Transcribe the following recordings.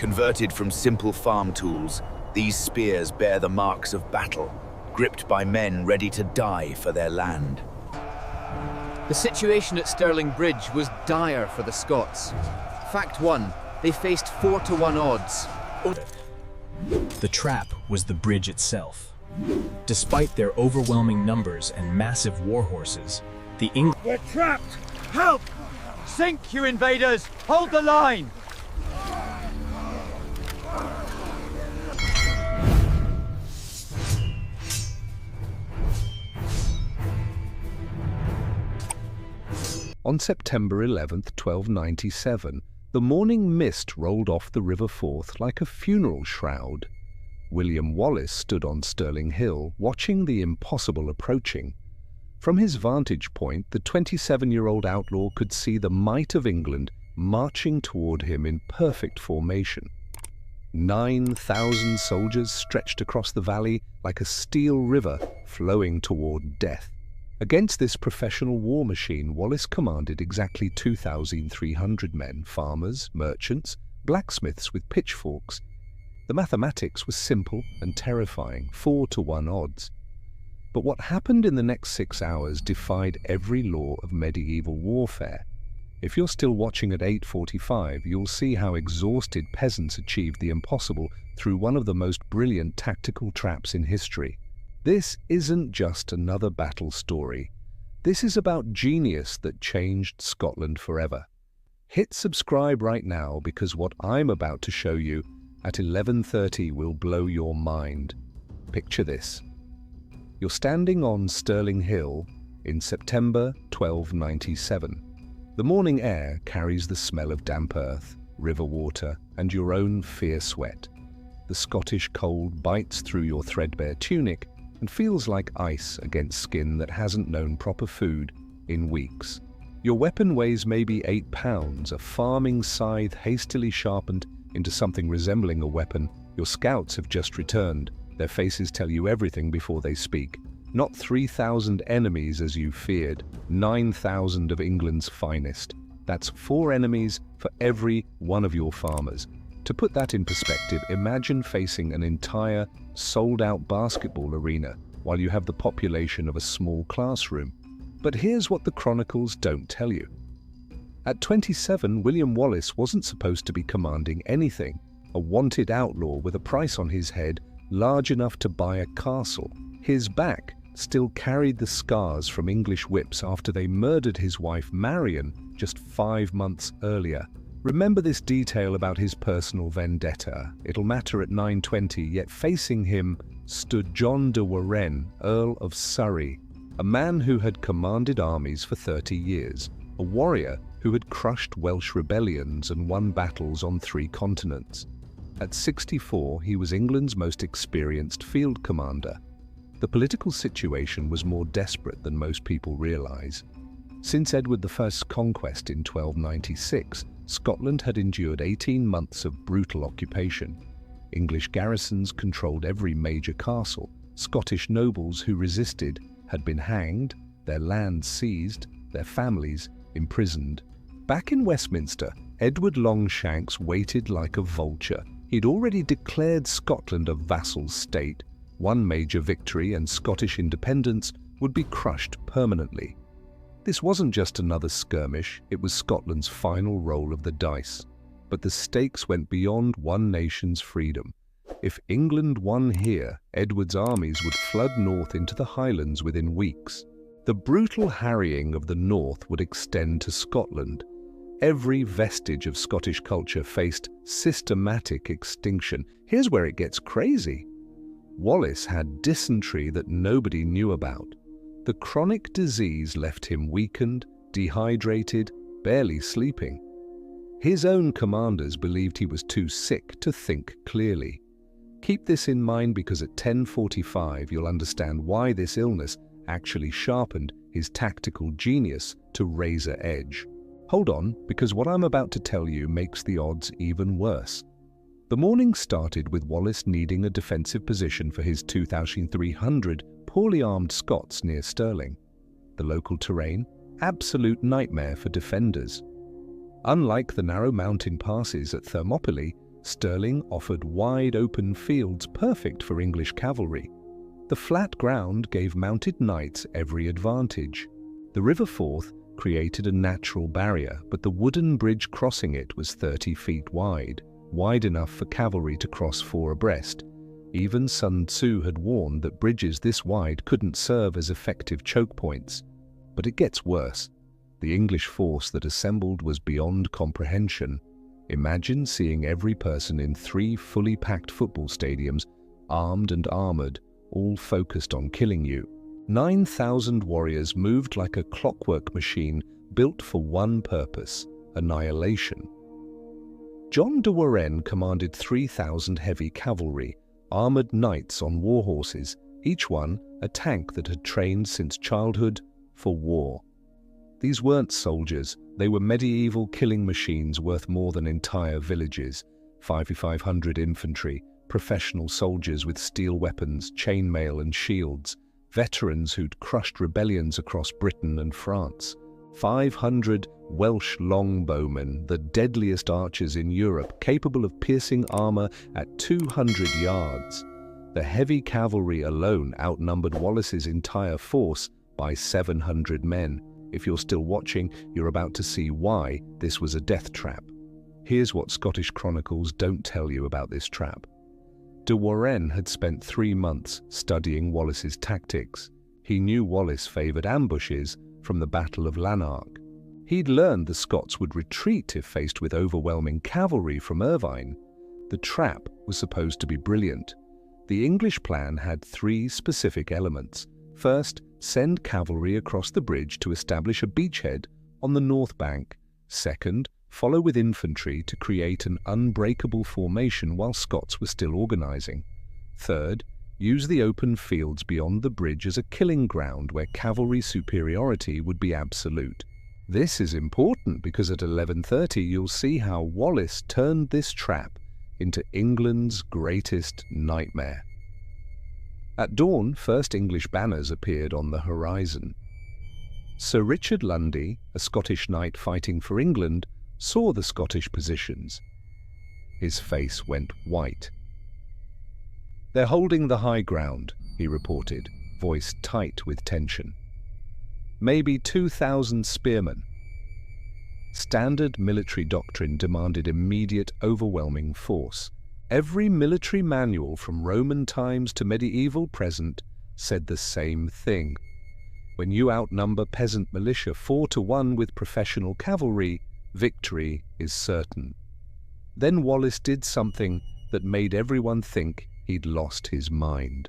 Converted from simple farm tools, these spears bear the marks of battle, gripped by men ready to die for their land. The situation at Stirling Bridge was dire for the Scots. Fact 1, they faced 4-to-1 odds. The trap was the bridge itself. Despite their overwhelming numbers and massive warhorses, the English... We're trapped! Help! Sink, you invaders! Hold the line! On September 11th, 1297, the morning mist rolled off the River Forth like a funeral shroud. William Wallace stood on Stirling Hill, watching the impossible approaching. From his vantage point, the 27-year-old outlaw could see the might of England marching toward him in perfect formation. 9,000 soldiers stretched across the valley like a steel river flowing toward death. Against this professional war machine, Wallace commanded exactly 2,300 men, farmers, merchants, blacksmiths with pitchforks. The mathematics was simple and terrifying, 4-to-1 odds. But what happened in the next 6 hours defied every law of medieval warfare. If you're still watching at 8:45, you'll see how exhausted peasants achieved the impossible through one of the most brilliant tactical traps in history. This isn't just another battle story. This is about genius that changed Scotland forever. Hit subscribe right now because what I'm about to show you at 11:30 will blow your mind. Picture this. You're standing on Stirling Hill in September 1297. The morning air carries the smell of damp earth, river water, and your own fierce sweat. The Scottish cold bites through your threadbare tunic and feels like ice against skin that hasn't known proper food in weeks. Your weapon weighs maybe 8 pounds, a farming scythe hastily sharpened into something resembling a weapon. Your scouts have just returned. Their faces tell you everything before they speak. Not 3,000 enemies as you feared, 9,000 of England's finest. That's 4 enemies for every one of your farmers. To put that in perspective, imagine facing an entire sold-out basketball arena while you have the population of a small classroom. But here's what the chronicles don't tell you. At 27, William Wallace wasn't supposed to be commanding anything, a wanted outlaw with a price on his head large enough to buy a castle. His back still carried the scars from English whips after they murdered his wife Marion just 5 months earlier. Remember this detail about his personal vendetta. It'll matter at 9:20, yet facing him stood John de Warenne, Earl of Surrey, a man who had commanded armies for 30 years, a warrior who had crushed Welsh rebellions and won battles on 3 continents. At 64, he was England's most experienced field commander. The political situation was more desperate than most people realize. Since Edward I's conquest in 1296, Scotland had endured 18 months of brutal occupation. English garrisons controlled every major castle. Scottish nobles who resisted had been hanged, their lands seized, their families imprisoned. Back in Westminster, Edward Longshanks waited like a vulture. He'd already declared Scotland a vassal state. One major victory and Scottish independence would be crushed permanently. This wasn't just another skirmish, it was Scotland's final roll of the dice. But the stakes went beyond one nation's freedom. If England won here, Edward's armies would flood north into the Highlands within weeks. The brutal harrying of the north would extend to Scotland. Every vestige of Scottish culture faced systematic extinction. Here's where it gets crazy. Wallace had dysentery that nobody knew about. The chronic disease left him weakened, dehydrated, barely sleeping. His own commanders believed he was too sick to think clearly. Keep this in mind because at 10:45 you'll understand why this illness actually sharpened his tactical genius to razor edge. Hold on, because what I'm about to tell you makes the odds even worse. The morning started with Wallace needing a defensive position for his 2,300 poorly armed Scots near Stirling. The local terrain, absolute nightmare for defenders. Unlike the narrow mountain passes at Thermopylae, Stirling offered wide open fields perfect for English cavalry. The flat ground gave mounted knights every advantage. The River Forth created a natural barrier, but the wooden bridge crossing it was 30 feet wide enough for cavalry to cross 4 abreast. Even Sun Tzu had warned that bridges this wide couldn't serve as effective choke points. But it gets worse. The English force that assembled was beyond comprehension. Imagine seeing every person in 3 fully packed football stadiums, armed and armored, all focused on killing you. 9,000 warriors moved like a clockwork machine built for one purpose: annihilation. John de Warenne commanded 3,000 heavy cavalry, armored knights on warhorses, each one a tank that had trained since childhood for war. These weren't soldiers, they were medieval killing machines worth more than entire villages. 5,500 infantry, professional soldiers with steel weapons, chainmail and shields, veterans who'd crushed rebellions across Britain and France. 500 Welsh longbowmen, the deadliest archers in Europe, capable of piercing armor at 200 yards. The heavy cavalry alone outnumbered Wallace's entire force by 700 men. If you're still watching, you're about to see why this was a death trap. Here's what Scottish chronicles don't tell you about this trap. De Warenne had spent 3 months studying Wallace's tactics. He knew Wallace favoured ambushes from the Battle of Lanark. He'd learned the Scots would retreat if faced with overwhelming cavalry from Irvine. The trap was supposed to be brilliant. The English plan had 3 specific elements. First, send cavalry across the bridge to establish a beachhead on the north bank. Second, follow with infantry to create an unbreakable formation while Scots were still organising. Third, use the open fields beyond the bridge as a killing ground where cavalry superiority would be absolute. This is important because at 11:30 you'll see how Wallace turned this trap into England's greatest nightmare. At dawn, first English banners appeared on the horizon. Sir Richard Lundy, a Scottish knight fighting for England, saw the Scottish positions. His face went white. "They're holding the high ground," he reported, voice tight with tension. "Maybe 2,000 spearmen." Standard military doctrine demanded immediate, overwhelming force. Every military manual from Roman times to medieval present said the same thing. When you outnumber peasant militia 4-1 with professional cavalry, victory is certain. Then Wallace did something that made everyone think he'd lost his mind.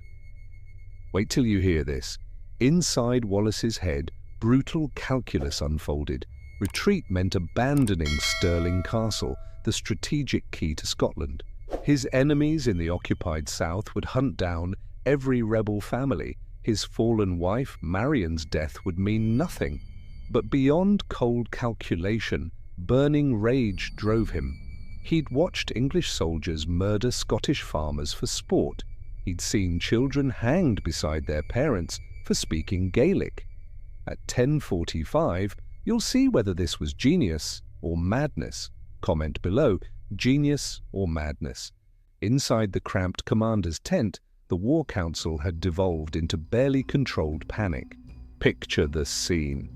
Wait till you hear this. Inside Wallace's head, brutal calculus unfolded. Retreat meant abandoning Stirling Castle, the strategic key to Scotland. His enemies in the occupied south would hunt down every rebel family. His fallen wife, Marion's death, would mean nothing. But beyond cold calculation, burning rage drove him. He'd watched English soldiers murder Scottish farmers for sport. He'd seen children hanged beside their parents for speaking Gaelic. At 10:45, you'll see whether this was genius or madness. Comment below, genius or madness. Inside the cramped commander's tent, the War Council had devolved into barely controlled panic. Picture the scene.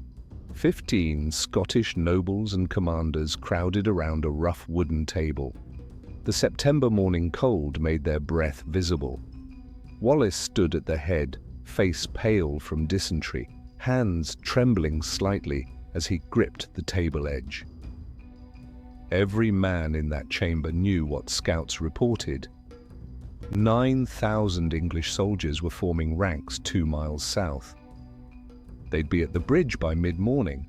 15 Scottish nobles and commanders crowded around a rough wooden table. The September morning cold made their breath visible. Wallace stood at the head, face pale from dysentery, hands trembling slightly as he gripped the table edge. Every man in that chamber knew what scouts reported. 9,000 English soldiers were forming ranks 2 miles south. They'd be at the bridge by mid-morning.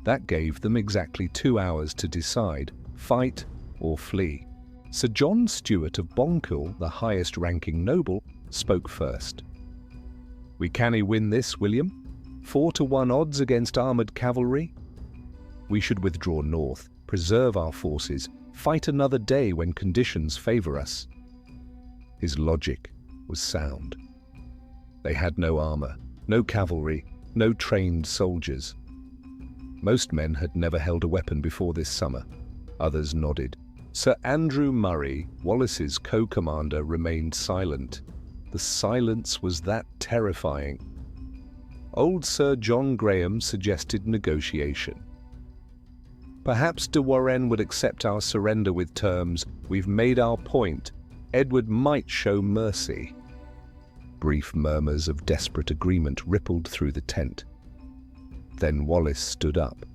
That gave them exactly 2 hours to decide, fight or flee. Sir John Stewart of Bonkill, the highest-ranking noble, spoke first. "We cannae win this, William. 4-1 odds against armoured cavalry. We should withdraw north, preserve our forces, fight another day when conditions favour us." His logic was sound. They had no armour, no cavalry, no trained soldiers. Most men had never held a weapon before this summer. Others nodded. Sir Andrew Murray, Wallace's co-commander, remained silent. The silence was that terrifying. Old Sir John Graham suggested negotiation. Perhaps de Warenne would accept our surrender with terms, "We've made our point. Edward might show mercy." Brief murmurs of desperate agreement rippled through the tent. Then Wallace stood up.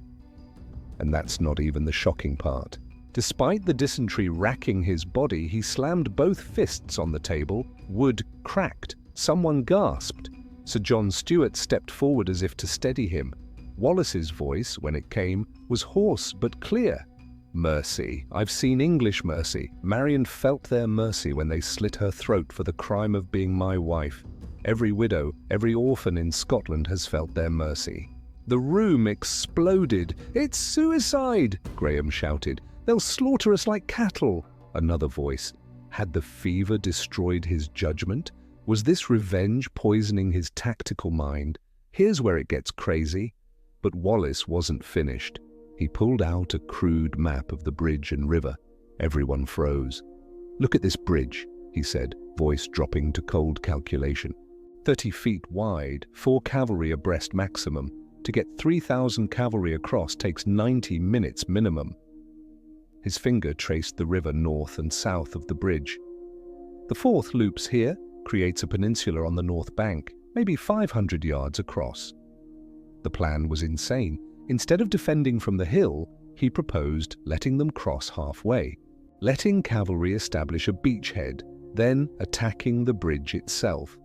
And that's not even the shocking part. Despite the dysentery racking his body, he slammed both fists on the table. Wood cracked. Someone gasped. Sir John Stewart stepped forward as if to steady him. Wallace's voice, when it came, was hoarse but clear. "Mercy. I've seen English mercy. Marion felt their mercy when they slit her throat for the crime of being my wife. Every widow, every orphan in Scotland has felt their mercy." The room exploded. "It's suicide!" Graham shouted. "They'll slaughter us like cattle." Another voice. Had the fever destroyed his judgment? Was this revenge poisoning his tactical mind? Here's where it gets crazy. But Wallace wasn't finished. He pulled out a crude map of the bridge and river. Everyone froze. "Look at this bridge," he said, voice dropping to cold calculation. 30 feet wide, 4 cavalry abreast maximum. To get 3,000 cavalry across takes 90 minutes minimum. His finger traced the river north and south of the bridge. The fourth loops here, creates a peninsula on the north bank, maybe 500 yards across. The plan was insane. Instead of defending from the hill, he proposed letting them cross halfway, letting cavalry establish a beachhead, then attacking the bridge itself.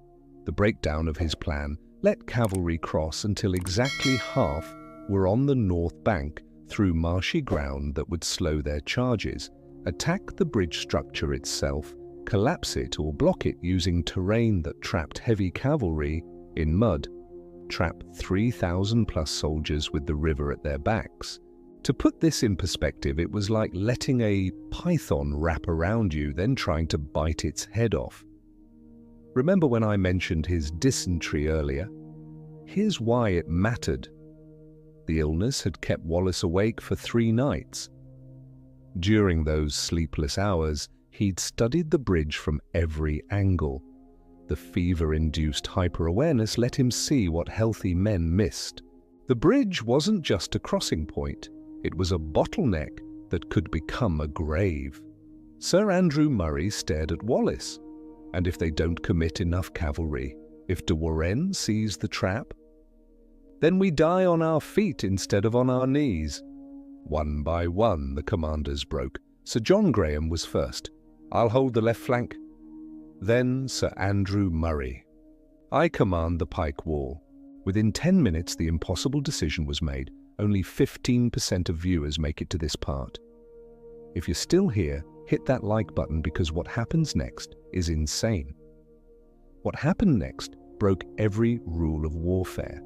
The breakdown of his plan: let cavalry cross until exactly half were on the north bank through marshy ground that would slow their charges, attack the bridge structure itself, collapse it or block it using terrain that trapped heavy cavalry in mud, trap 3,000 plus soldiers with the river at their backs. To put this in perspective, it was like letting a python wrap around you, then trying to bite its head off. Remember when I mentioned his dysentery earlier? Here's why it mattered. The illness had kept Wallace awake for 3 nights. During those sleepless hours, he'd studied the bridge from every angle. The fever-induced hyper-awareness let him see what healthy men missed. The bridge wasn't just a crossing point. It was a bottleneck that could become a grave. Sir Andrew Murray stared at Wallace. And if they don't commit enough cavalry, if de Warenne sees the trap, then we die on our feet instead of on our knees. One by one, the commanders broke. Sir John Graham was first. "I'll hold the left flank." Then Sir Andrew Murray. "I command the pike wall." Within 10 minutes, the impossible decision was made. Only 15% of viewers make it to this part. If you're still here, hit that like button, because what happens next is insane. What happened next broke every rule of warfare.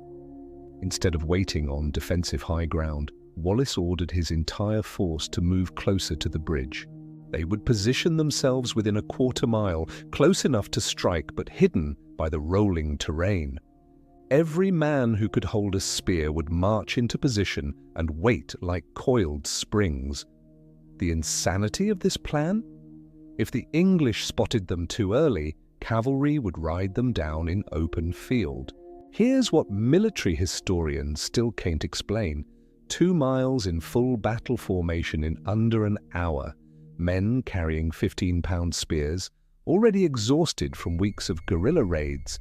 Instead of waiting on defensive high ground, Wallace ordered his entire force to move closer to the bridge. They would position themselves within a quarter mile, close enough to strike but hidden by the rolling terrain. Every man who could hold a spear would march into position and wait like coiled springs. The insanity of this plan? If the English spotted them too early, cavalry would ride them down in open field. Here's what military historians still can't explain. 2 miles in full battle formation in under an hour. Men carrying 15-pound spears, already exhausted from weeks of guerrilla raids.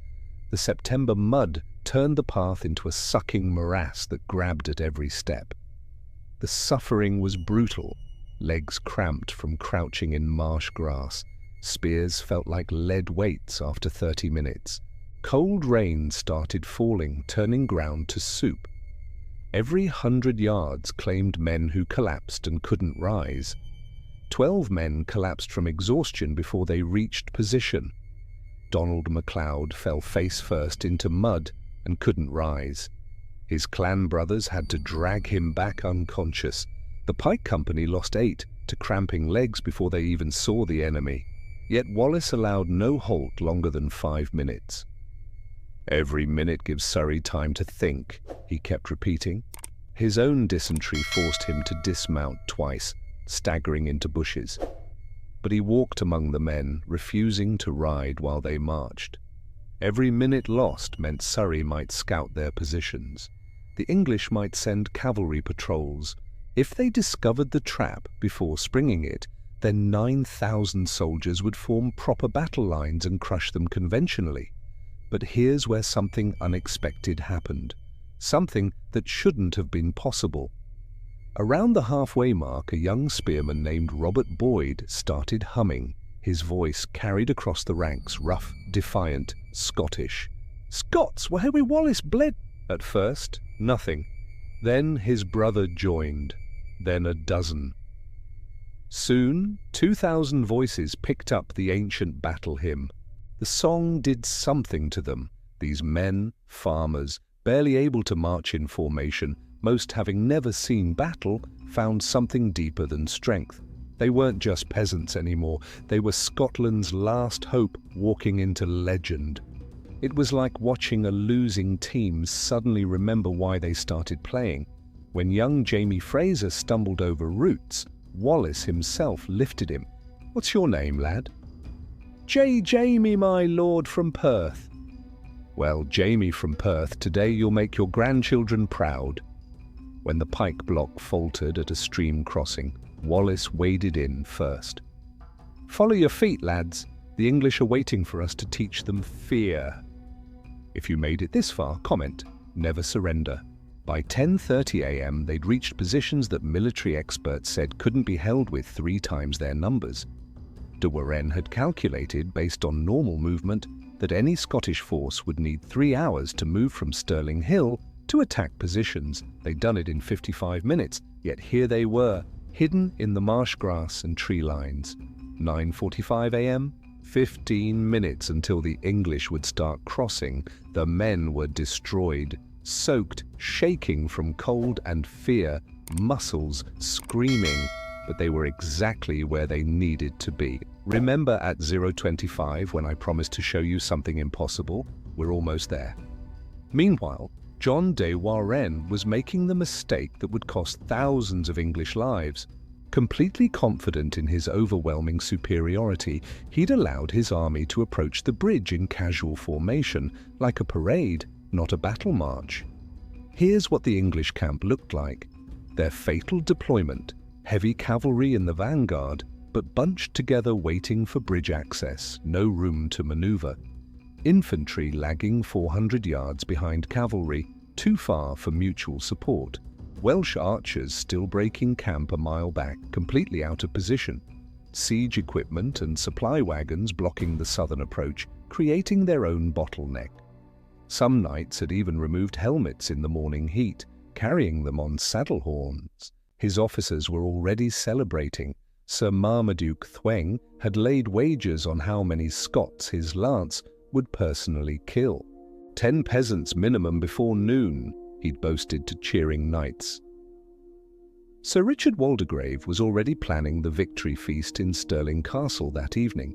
The September mud turned the path into a sucking morass that grabbed at every step. The suffering was brutal. Legs cramped from crouching in marsh grass. Spears felt like lead weights after 30 minutes. Cold rain started falling, turning ground to soup. Every 100 yards claimed men who collapsed and couldn't rise. 12 men collapsed from exhaustion before they reached position. Donald MacLeod fell face first into mud and couldn't rise. His clan brothers had to drag him back unconscious. The Pike Company lost 8 to cramping legs before they even saw the enemy. Yet Wallace allowed no halt longer than 5 minutes. "Every minute gives Surrey time to think," he kept repeating. His own dysentery forced him to dismount twice. staggering into bushes. But he walked among the men, refusing to ride while they marched. Every minute lost meant Surrey might scout their positions. The English might send cavalry patrols. If they discovered the trap before springing it, then 9,000 soldiers would form proper battle lines and crush them conventionally. But here's where something unexpected happened. Something that shouldn't have been possible. Around the halfway mark, a young spearman named Robert Boyd started humming. His voice carried across the ranks, rough, defiant, Scottish. "Scots, where we Wallace bled." At first, nothing. Then his brother joined. Then a dozen. Soon, 2,000 voices picked up the ancient battle hymn. The song did something to them. These men, farmers, barely able to march in formation, most having never seen battle, found something deeper than strength. They weren't just peasants anymore. They were Scotland's last hope walking into legend. It was like watching a losing team suddenly remember why they started playing. When young Jamie Fraser stumbled over roots, Wallace himself lifted him. "What's your name, lad?" Jamie, my lord, from Perth." "Well, Jamie from Perth, today you'll make your grandchildren proud." When the pike block faltered at a stream crossing, Wallace waded in first. "Follow your feet, lads. The English are waiting for us to teach them fear." If you made it this far, comment, "Never surrender." By 10:30 a.m. they'd reached positions that military experts said couldn't be held with 3 times their numbers. De Warenne had calculated, based on normal movement, that any Scottish force would need 3 hours to move from Stirling Hill to attack positions. They'd done it in 55 minutes, yet here they were, hidden in the marsh grass and tree lines. 9:45 a.m., 15 minutes until the English would start crossing. The men were destroyed, soaked, shaking from cold and fear, muscles screaming, but they were exactly where they needed to be. Remember at 0:25 when I promised to show you something impossible? We're almost there. Meanwhile, John de Warenne was making the mistake that would cost thousands of English lives. Completely confident in his overwhelming superiority, he'd allowed his army to approach the bridge in casual formation, like a parade, not a battle march. Here's what the English camp looked like. Their fatal deployment, heavy cavalry in the vanguard, but bunched together waiting for bridge access, no room to maneuver. Infantry lagging 400 yards behind cavalry, too far for mutual support. Welsh archers still breaking camp a mile back, completely out of position. Siege equipment and supply wagons blocking the southern approach, creating their own bottleneck. Some knights had even removed helmets in the morning heat, carrying them on saddle horns. His officers were already celebrating. Sir Marmaduke Thweng had laid wagers on how many Scots his lance would personally kill. 10 peasants minimum before noon, he'd boasted to cheering knights. Sir Richard Waldegrave was already planning the victory feast in Stirling Castle that evening.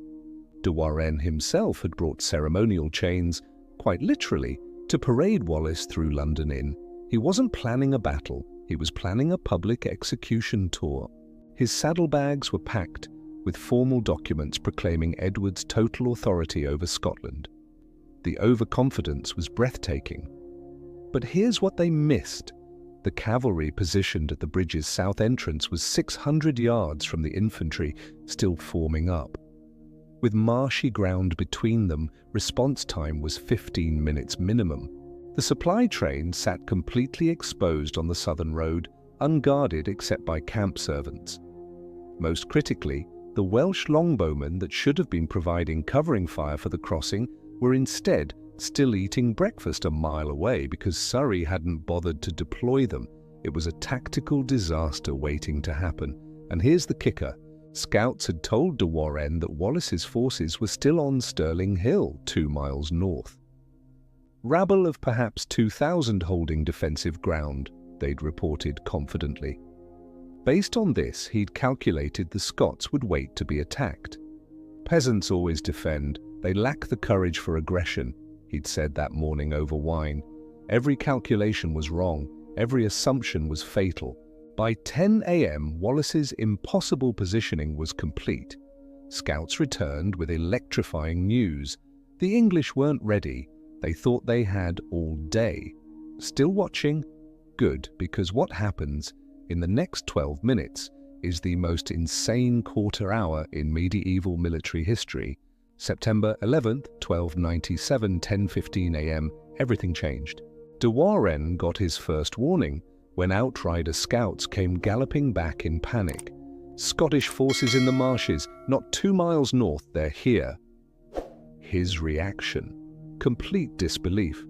De Warenne himself had brought ceremonial chains, quite literally, to parade Wallace through London Inn. He wasn't planning a battle, he was planning a public execution tour. His saddlebags were packed with formal documents proclaiming Edward's total authority over Scotland. The overconfidence was breathtaking. But here's what they missed. The cavalry positioned at the bridge's south entrance was 600 yards from the infantry, still forming up. With marshy ground between them, response time was 15 minutes minimum. The supply train sat completely exposed on the southern road, unguarded except by camp servants. Most critically, the Welsh longbowmen that should have been providing covering fire for the crossing were instead still eating breakfast a mile away because Surrey hadn't bothered to deploy them. It was a tactical disaster waiting to happen. And here's the kicker. Scouts had told de Warenne that Wallace's forces were still on Stirling Hill, 2 miles north. Rabble of perhaps 2,000 holding defensive ground, they'd reported confidently. Based on this, he'd calculated the Scots would wait to be attacked. Peasants always defend, they lack the courage for aggression, he'd said that morning over wine. Every calculation was wrong, every assumption was fatal. By 10 a.m., Wallace's impossible positioning was complete. Scouts returned with electrifying news. The English weren't ready. They thought they had all day. Still watching? Good, because what happens in the next 12 minutes is the most insane quarter hour in medieval military history. September 11th, 1297, 10:15 a.m., everything changed. De Warenne got his first warning when outrider scouts came galloping back in panic. Scottish forces in the marshes, not 2 miles north, they're here. His reaction? Complete disbelief.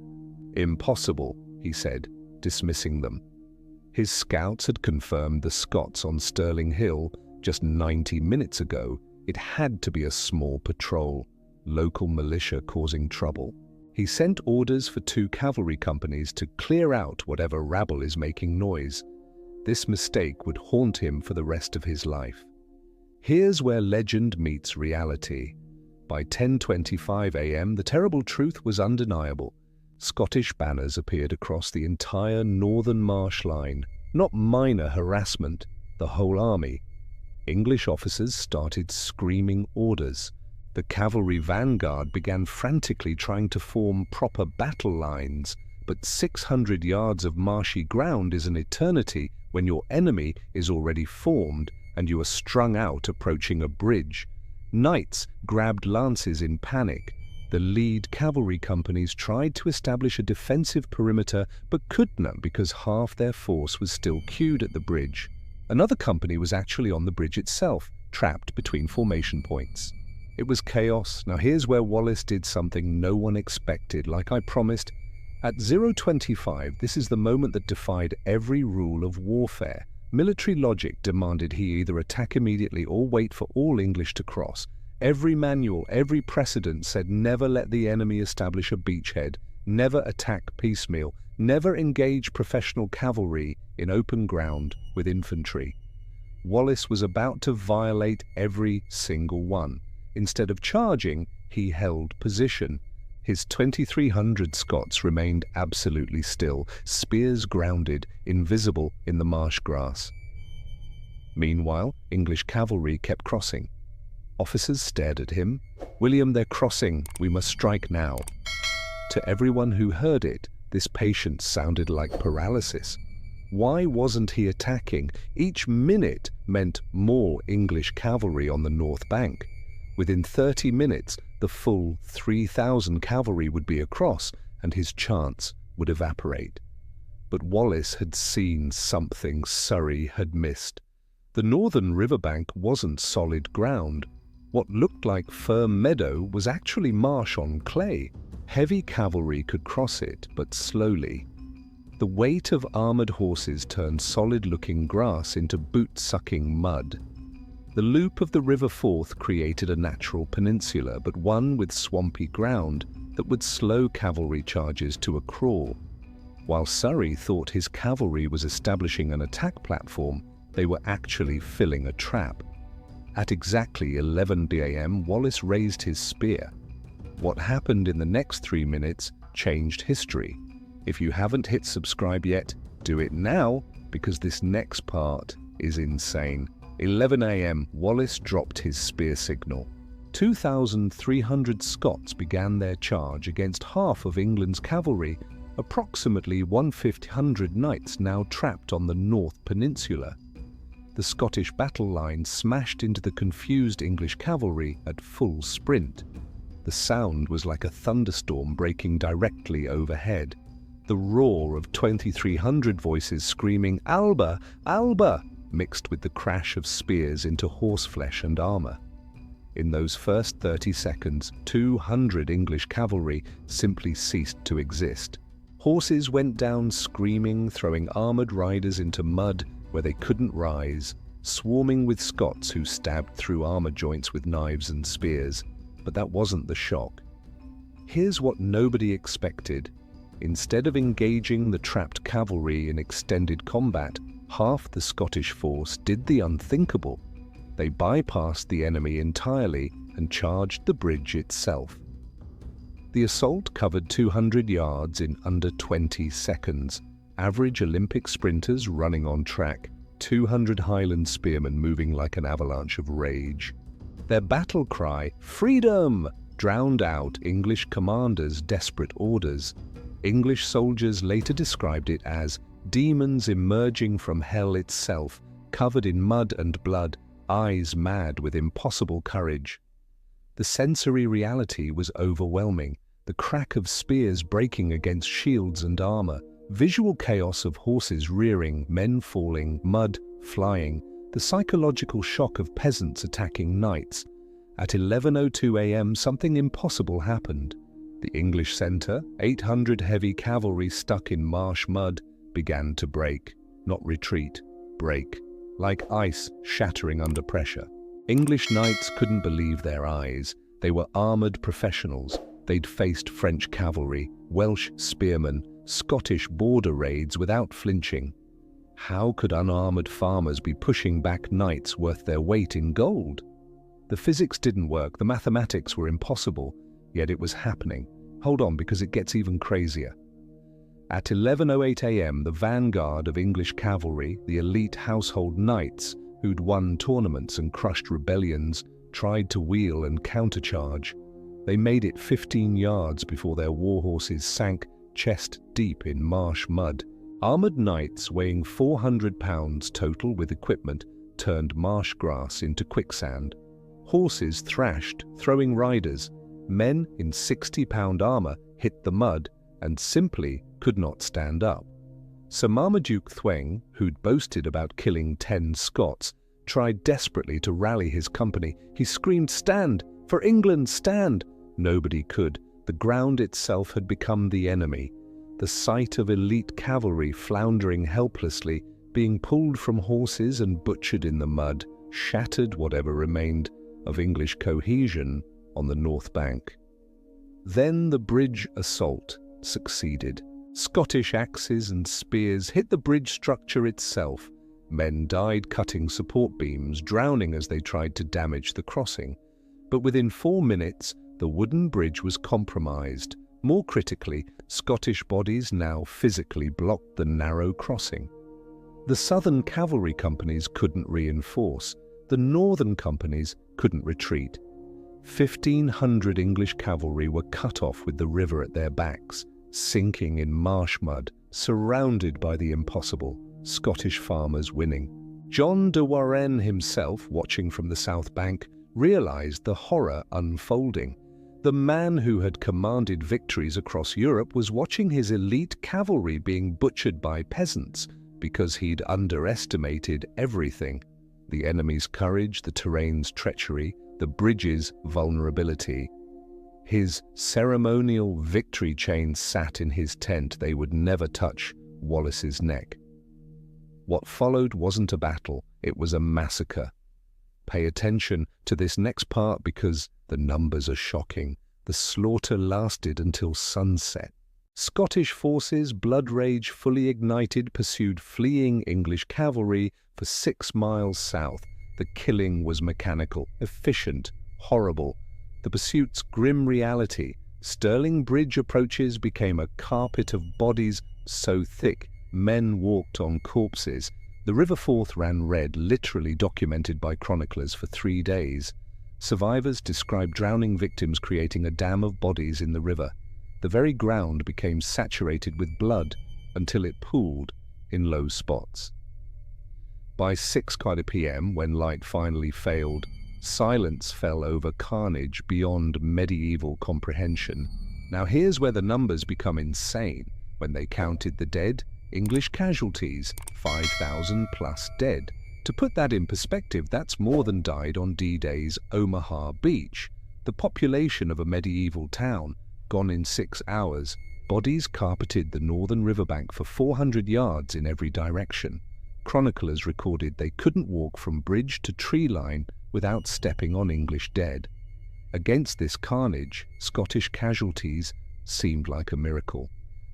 Impossible, he said, dismissing them. His scouts had confirmed the Scots on Stirling Hill just 90 minutes ago. It had to be a small patrol, local militia causing trouble. He sent orders for 2 cavalry companies to clear out whatever rabble is making noise. This mistake would haunt him for the rest of his life. Here's where legend meets reality. By 10:25 a.m., the terrible truth was undeniable. Scottish banners appeared across the entire northern marsh line. Not minor harassment, the whole army. English officers started screaming orders. The cavalry vanguard began frantically trying to form proper battle lines, but 600 yards of marshy ground is an eternity when your enemy is already formed and you are strung out approaching a bridge. Knights grabbed lances in panic. The lead cavalry companies tried to establish a defensive perimeter but could not because half their force was still queued at the bridge. Another company was actually on the bridge itself, trapped between formation points. It was chaos. Now here's where Wallace did something no one expected, like I promised. At 0:25, this is the moment that defied every rule of warfare. Military logic demanded he either attack immediately or wait for all English to cross. Every manual, every precedent said never let the enemy establish a beachhead, never attack piecemeal, never engage professional cavalry in open ground with infantry. Wallace was about to violate every single one. Instead of charging, he held position. His 2,300 Scots remained absolutely still, spears grounded, invisible in the marsh grass. Meanwhile, English cavalry kept crossing. Officers stared at him. "William, they're crossing. We must strike now." To everyone who heard it, this patience sounded like paralysis. Why wasn't he attacking? Each minute meant more English cavalry on the north bank. Within 30 minutes, the full 3,000 cavalry would be across, and his chance would evaporate. But Wallace had seen something Surrey had missed. The northern riverbank wasn't solid ground. What looked like firm meadow was actually marsh on clay. Heavy cavalry could cross it, but slowly. The weight of armored horses turned solid-looking grass into boot-sucking mud. The loop of the River Forth created a natural peninsula, but one with swampy ground that would slow cavalry charges to a crawl. While Surrey thought his cavalry was establishing an attack platform, they were actually filling a trap. At exactly 11 a.m., Wallace raised his spear. What happened in the next 3 minutes changed history. If you haven't hit subscribe yet, do it now, because this next part is insane. 11 a.m., Wallace dropped his spear signal. 2,300 Scots began their charge against half of England's cavalry, approximately 1,500 knights now trapped on the North Peninsula. The Scottish battle line smashed into the confused English cavalry at full sprint. The sound was like a thunderstorm breaking directly overhead. The roar of 2,300 voices screaming, "Alba! Alba!" mixed with the crash of spears into horseflesh and armor. In those first 30 seconds, 200 English cavalry simply ceased to exist. Horses went down screaming, throwing armored riders into mud where they couldn't rise, swarming with Scots who stabbed through armor joints with knives and spears. But that wasn't the shock. Here's what nobody expected. Instead of engaging the trapped cavalry in extended combat, half the Scottish force did the unthinkable. They bypassed the enemy entirely and charged the bridge itself. The assault covered 200 yards in under 20 seconds, average Olympic sprinters running on track. 200 Highland spearmen moving like an avalanche of rage. Their battle cry, "Freedom!" drowned out English commanders' desperate orders. English soldiers later described it as demons emerging from hell itself, covered in mud and blood, eyes mad with impossible courage. The sensory reality was overwhelming, the crack of spears breaking against shields and armor, visual chaos of horses rearing, men falling, mud flying, the psychological shock of peasants attacking knights. At 11:02 a.m. something impossible happened. The English centre, 800 heavy cavalry stuck in marsh mud, began to break, not retreat, break, like ice shattering under pressure. English knights couldn't believe their eyes. They were armoured professionals. They'd faced French cavalry, Welsh spearmen, Scottish border raids without flinching. How could unarmoured farmers be pushing back knights worth their weight in gold? The physics didn't work, the mathematics were impossible, yet it was happening. Hold on, because it gets even crazier. At 11:08 a.m., the vanguard of English cavalry, the elite household knights who'd won tournaments and crushed rebellions, tried to wheel and countercharge. They made it 15 yards before their warhorses sank chest deep in marsh mud. Armoured knights weighing 400 pounds total with equipment turned marsh grass into quicksand. Horses thrashed, throwing riders. Men in 60-pound armour hit the mud and simply could not stand up. Sir Marmaduke Thweng, who'd boasted about killing 10 Scots, tried desperately to rally his company. He screamed, "Stand! For England, stand!" Nobody could. The ground itself had become the enemy. The sight of elite cavalry floundering helplessly, being pulled from horses and butchered in the mud, shattered whatever remained of English cohesion on the north bank. Then the bridge assault succeeded. Scottish axes and spears hit the bridge structure itself. Men died cutting support beams, drowning as they tried to damage the crossing. But within 4 minutes, the wooden bridge was compromised. More critically, Scottish bodies now physically blocked the narrow crossing. The southern cavalry companies couldn't reinforce. The northern companies couldn't retreat. 1,500 English cavalry were cut off with the river at their backs, sinking in marsh mud, surrounded by the impossible, Scottish farmers winning. John de Warenne himself, watching from the south bank, realized the horror unfolding. The man who had commanded victories across Europe was watching his elite cavalry being butchered by peasants because he'd underestimated everything: the enemy's courage, the terrain's treachery, the bridge's vulnerability. His ceremonial victory chain sat in his tent. They would never touch Wallace's neck. What followed wasn't a battle, it was a massacre. Pay attention to this next part because the numbers are shocking. The slaughter lasted until sunset. Scottish forces, blood rage fully ignited, pursued fleeing English cavalry for 6 miles south. The killing was mechanical, efficient, horrible. The pursuit's grim reality. Stirling Bridge approaches became a carpet of bodies so thick men walked on corpses. The River Forth ran red, literally documented by chroniclers for 3 days. Survivors described drowning victims creating a dam of bodies in the river. The very ground became saturated with blood until it pooled in low spots. By 6:00 p.m., when light finally failed, silence fell over carnage beyond medieval comprehension. Now here's where the numbers become insane. When they counted the dead, English casualties, 5,000 plus dead. To put that in perspective, that's more than died on D-Day's Omaha Beach. The population of a medieval town, gone in 6 hours. Bodies carpeted the northern riverbank for 400 yards in every direction. Chroniclers recorded they couldn't walk from bridge to tree line without stepping on English dead. Against this carnage, Scottish casualties seemed like a miracle.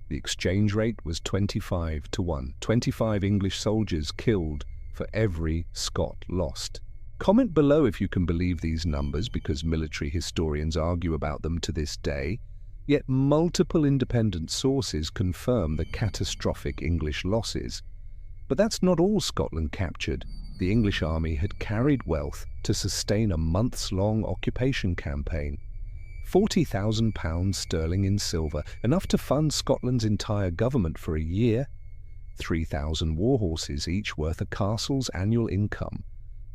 The exchange rate was 25 to 1. 25 English soldiers killed for every Scot lost. Comment below if you can believe these numbers, because military historians argue about them to this day. Yet multiple independent sources confirm the catastrophic English losses. But that's not all Scotland captured. The English army had carried wealth to sustain a months-long occupation campaign. £40,000 sterling in silver, enough to fund Scotland's entire government for a year. 3,000 warhorses, each worth a castle's annual income.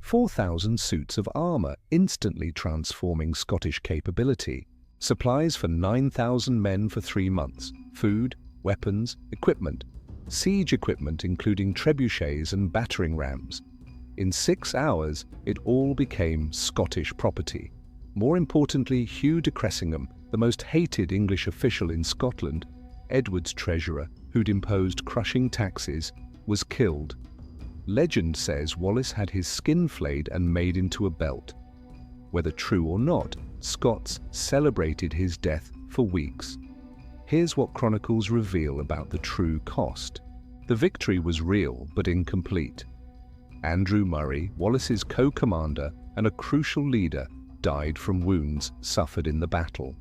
4,000 suits of armour, instantly transforming Scottish capability. Supplies for 9,000 men for 3 months. Food, weapons, equipment. Siege equipment including trebuchets and battering rams. In 6 hours, it all became Scottish property. More importantly, Hugh de Cressingham, the most hated English official in Scotland, Edward's treasurer, who'd imposed crushing taxes, was killed. Legend says Wallace had his skin flayed and made into a belt. Whether true or not, Scots celebrated his death for weeks. Here's what chronicles reveal about the true cost. The victory was real but incomplete. Andrew Murray, Wallace's co-commander and a crucial leader, died from wounds suffered in the battle.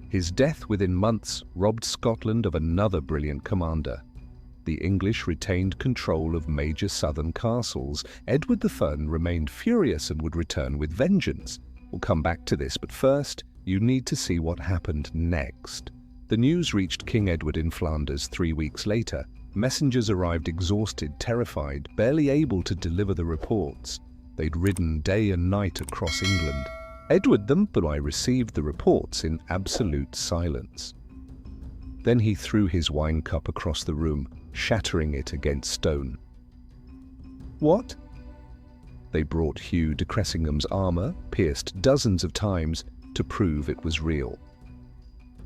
His death within months robbed Scotland of another brilliant commander. The English retained control of major southern castles. Edward I remained furious and would return with vengeance. We'll come back to this, but first, you need to see what happened next. The news reached King Edward in Flanders 3 weeks later. Messengers arrived exhausted, terrified, barely able to deliver the reports. They'd ridden day and night across England. Edward I received the reports in absolute silence. Then he threw his wine cup across the room, shattering it against stone. What? They brought Hugh de Cressingham's armour, pierced dozens of times, to prove it was real.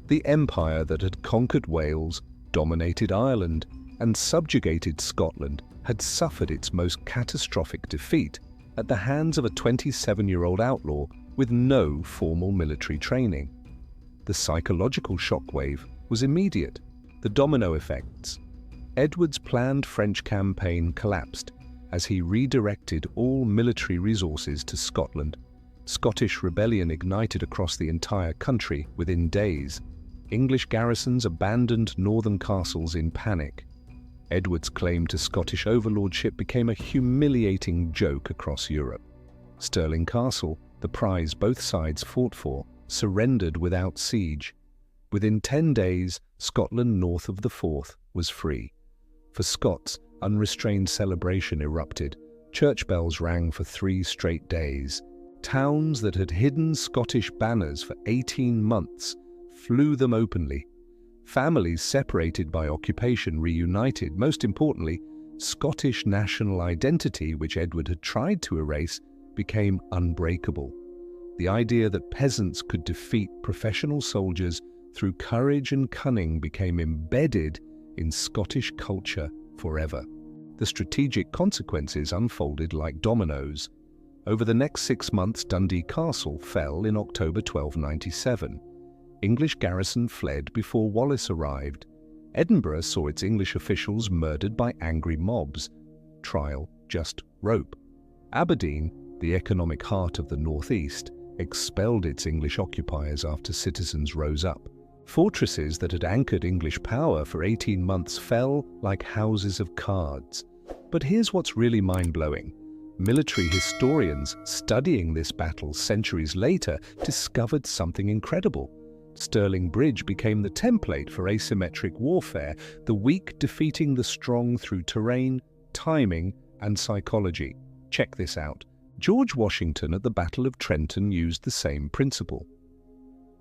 The empire that had conquered Wales, dominated Ireland, and subjugated Scotland had suffered its most catastrophic defeat at the hands of a 27-year-old outlaw with no formal military training. The psychological shockwave was immediate. The domino effects. Edward's planned French campaign collapsed as he redirected all military resources to Scotland. Scottish rebellion ignited across the entire country within days. English garrisons abandoned northern castles in panic. Edward's claim to Scottish overlordship became a humiliating joke across Europe. Stirling Castle, the prize both sides fought for, surrendered without siege. Within 10 days, Scotland north of the Forth was free. For Scots, unrestrained celebration erupted. Church bells rang for 3 straight days. Towns that had hidden Scottish banners for 18 months flew them openly. Families separated by occupation reunited. Most importantly, Scottish national identity, which Edward had tried to erase, became unbreakable. The idea that peasants could defeat professional soldiers through courage and cunning became embedded in Scottish culture forever. The strategic consequences unfolded like dominoes. Over the next 6 months, Dundee Castle fell in October 1297. English garrison fled before Wallace arrived. Edinburgh saw its English officials murdered by angry mobs. Trial, just rope. Aberdeen, the economic heart of the northeast, expelled its English occupiers after citizens rose up. Fortresses that had anchored English power for 18 months fell like houses of cards. But here's what's really mind-blowing. Military historians studying this battle centuries later discovered something incredible. Stirling Bridge became the template for asymmetric warfare, the weak defeating the strong through terrain, timing, and psychology. Check this out. George Washington at the Battle of Trenton used the same principle.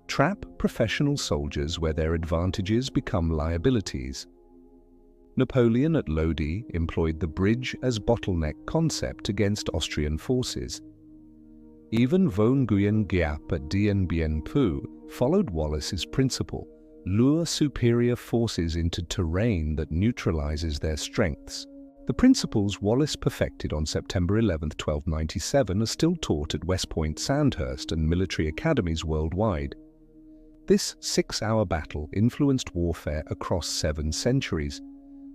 Trap professional soldiers where their advantages become liabilities. Napoleon at Lodi employed the bridge as bottleneck concept against Austrian forces. Even von Nguyen Giap at Dien Bien Phu followed Wallace's principle: lure superior forces into terrain that neutralizes their strengths. The principles Wallace perfected on September 11, 1297 are still taught at West Point Sandhurst and military academies worldwide. This 6-hour battle influenced warfare across 7 centuries.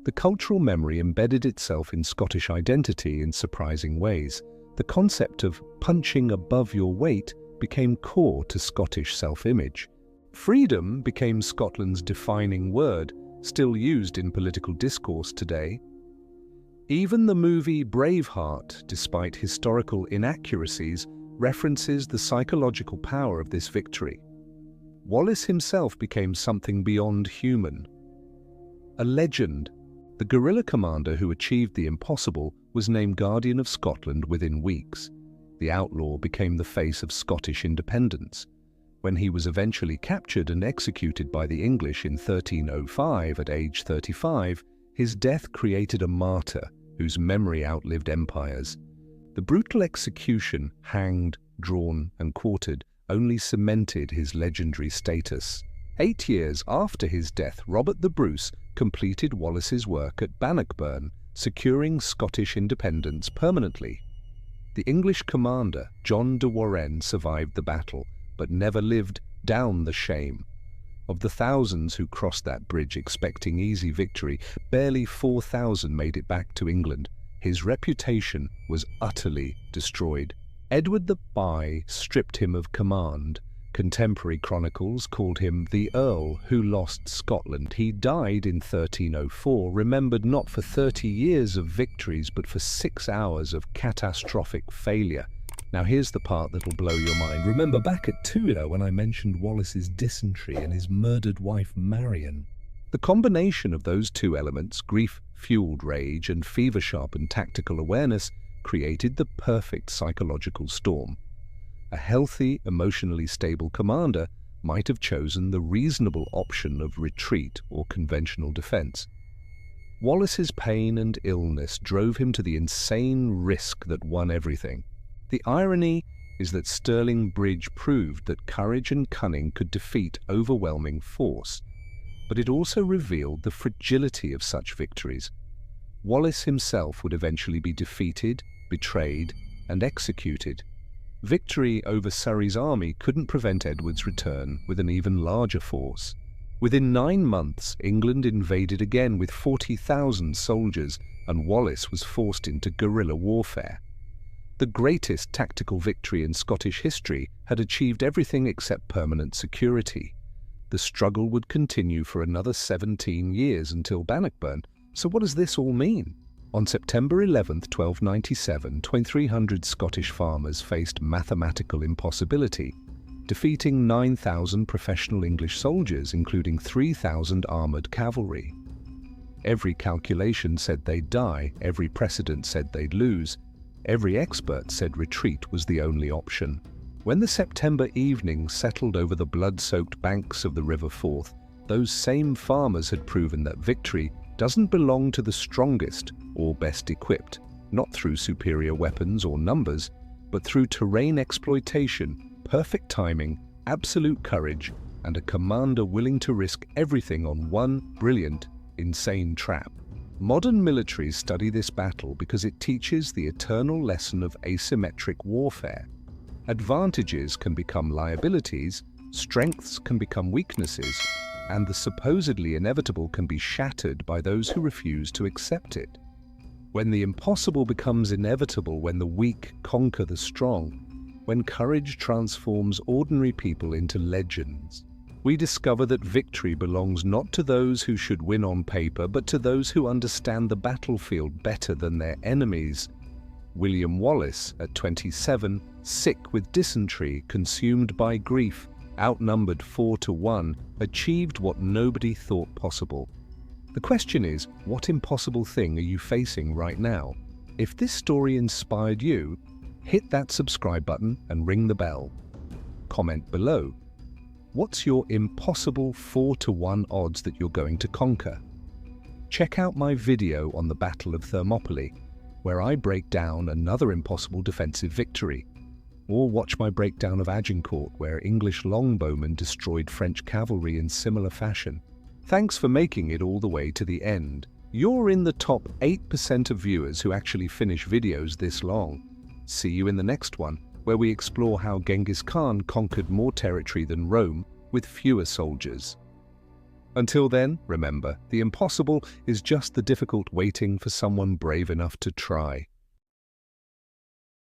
The cultural memory embedded itself in Scottish identity in surprising ways. The concept of punching above your weight became core to Scottish self-image. Freedom became Scotland's defining word, still used in political discourse today. Even the movie Braveheart, despite historical inaccuracies, references the psychological power of this victory. Wallace himself became something beyond human. A legend, the guerrilla commander who achieved the impossible was named Guardian of Scotland within weeks. The outlaw became the face of Scottish independence. When he was eventually captured and executed by the English in 1305 at age 35, his death created a martyr whose memory outlived empires. The brutal execution, hanged, drawn, and quartered, only cemented his legendary status. 8 years after his death, Robert the Bruce completed Wallace's work at Bannockburn, securing Scottish independence permanently. The English commander, John de Warenne, survived the battle, but never lived down the shame. Of the thousands who crossed that bridge expecting easy victory, barely 4,000 made it back to England. His reputation was utterly destroyed. Edward the Bye stripped him of command. Contemporary chronicles called him the Earl who lost Scotland. He died in 1304, remembered not for 30 years of victories, but for 6 hours of catastrophic failure. Now here's the part that'll blow your mind. Remember back at Tula when I mentioned Wallace's dysentery and his murdered wife Marion? The combination of those two elements, grief-fueled rage and fever-sharpened tactical awareness, created the perfect psychological storm. A healthy, emotionally stable commander might have chosen the reasonable option of retreat or conventional defense. Wallace's pain and illness drove him to the insane risk that won everything. The irony is that Stirling Bridge proved that courage and cunning could defeat overwhelming force, but it also revealed the fragility of such victories. Wallace himself would eventually be defeated, betrayed, and executed. Victory over Surrey's army couldn't prevent Edward's return with an even larger force. Within 9 months, England invaded again with 40,000 soldiers, and Wallace was forced into guerrilla warfare. The greatest tactical victory in Scottish history had achieved everything except permanent security. The struggle would continue for another 17 years until Bannockburn. So what does this all mean? On September 11, 1297, 2,300 Scottish farmers faced mathematical impossibility, defeating 9,000 professional English soldiers, including 3,000 armoured cavalry. Every calculation said they'd die, every precedent said they'd lose, every expert said retreat was the only option. When the September evening settled over the blood-soaked banks of the River Forth, those same farmers had proven that victory doesn't belong to the strongest or best equipped, not through superior weapons or numbers, but through terrain exploitation, perfect timing, absolute courage, and a commander willing to risk everything on one brilliant, insane trap. Modern militaries study this battle because it teaches the eternal lesson of asymmetric warfare. Advantages can become liabilities, strengths can become weaknesses, and the supposedly inevitable can be shattered by those who refuse to accept it. When the impossible becomes inevitable, when the weak conquer the strong, when courage transforms ordinary people into legends, we discover that victory belongs not to those who should win on paper, but to those who understand the battlefield better than their enemies. William Wallace, at 27, sick with dysentery, consumed by grief, outnumbered 4-1, achieved what nobody thought possible. The question is, what impossible thing are you facing right now? If this story inspired you, hit that subscribe button and ring the bell. Comment below. What's your impossible 4-1 odds that you're going to conquer? Check out my video on the Battle of Thermopylae, where I break down another impossible defensive victory. Or watch my breakdown of Agincourt, where English longbowmen destroyed French cavalry in similar fashion. Thanks for making it all the way to the end. You're in the top 8% of viewers who actually finish videos this long. See you in the next one, where we explore how Genghis Khan conquered more territory than Rome with fewer soldiers. Until then, remember, the impossible is just the difficult waiting for someone brave enough to try.